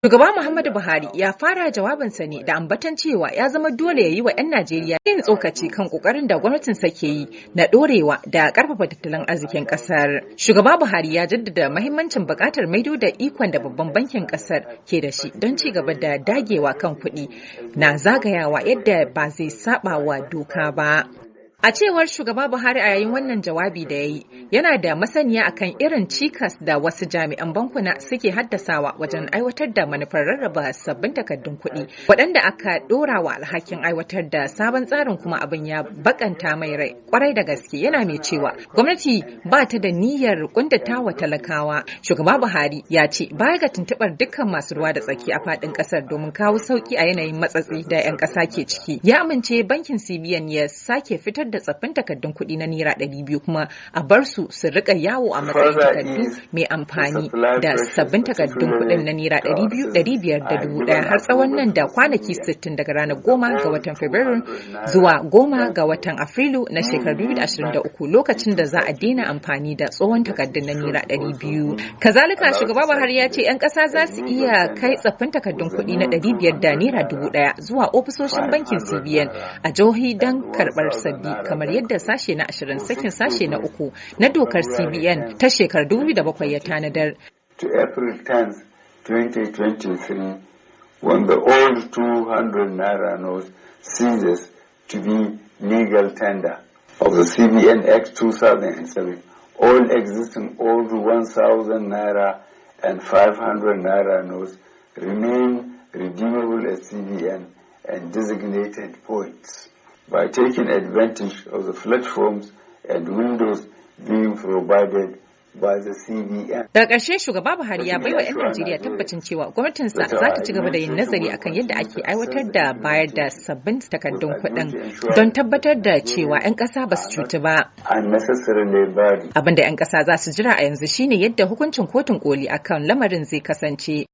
Shugaba Muhammadu Buhari ya fara jawabinsa ne da ambatan cewa ya zama dole ya yi wa 'yan Najeriya yin tsokaci kan kokarin da gwamnatinsa ke yi na dorewa da karfafa tattalin arzikin kasar. Shugaba Buhari ya jaddada mahimmancin bukatar maido da ikon da babban bankin kasar ke da shi don ci gaba da dagewa kan kuɗi na zagayawa yadda ba zai saba wa doka ba. A cewar shugaba Buhari a yayin wannan jawabi da ya yi, yana da masaniya akan irin cikas da wasu jami'an bankuna suke haddasawa wajen aiwatar da manufar rarraba sabbin takardun kuɗi, waɗanda aka ɗora wa alhakin aiwatar da sabon tsarin kuma abin ya bakanta mai rai kwarai da gaske, yana mai cewa gwamnati ba ta da niyyar kuntatawa talakawa. Shugaba Buhari ya ce baya ga tuntuɓar dukkan masu ruwa da tsaki a faɗin ƙasar domin kawo sauƙi a yanayin matsatsi da 'yan ƙasa ke ciki, ya amince bankin CBN ya sake fitar da tsaffin takardun kuɗi na naira 200 kuma a bar su rika yawo a matsayin takardu mai amfani da sabbin takardun kuɗin na naira 200, 500 da 1000 har tsawon nan da kwanaki 60 daga ranar 10 ga watan Fabrairu zuwa 10 ga watan Afrilu na shekarar 2023 lokacin da za a daina amfani da tsohon takardun na naira 200. Kazalika shugaba Buhari ya ce 'yan ƙasa za su iya kai tsaffin takardun kuɗi na 500 da naira 1000 zuwa ofisoshin bankin CBN a jihohi don karɓar sabbi, kamar yadda sashe na 20 sakin sashe na 3 na dokar CBN ta shekarar 2007 ya tanadar. To April 10, 2023, when the old 200 naira note ceases to be legal tender of the CBN Act 2007, all existing old 1,000 naira and 500 naira notes remain redeemable at CBN and designated points. By taking advantage of the platforms and windows being provided by the CBN. Daga ƙarshe shugaba Buhari ya baiwa 'yan Najeriya tabbacin cewa gwamnatinsa za ta ci gaba da yin nazari akan yadda ake aiwatar da bayar da sabbin takardun kuɗin don tabbatar da cewa 'yan ƙasa ba su cutu ba. Abin da 'yan ƙasa za su jira a yanzu shine yadda hukuncin kotun koli akan lamarin zai kasance.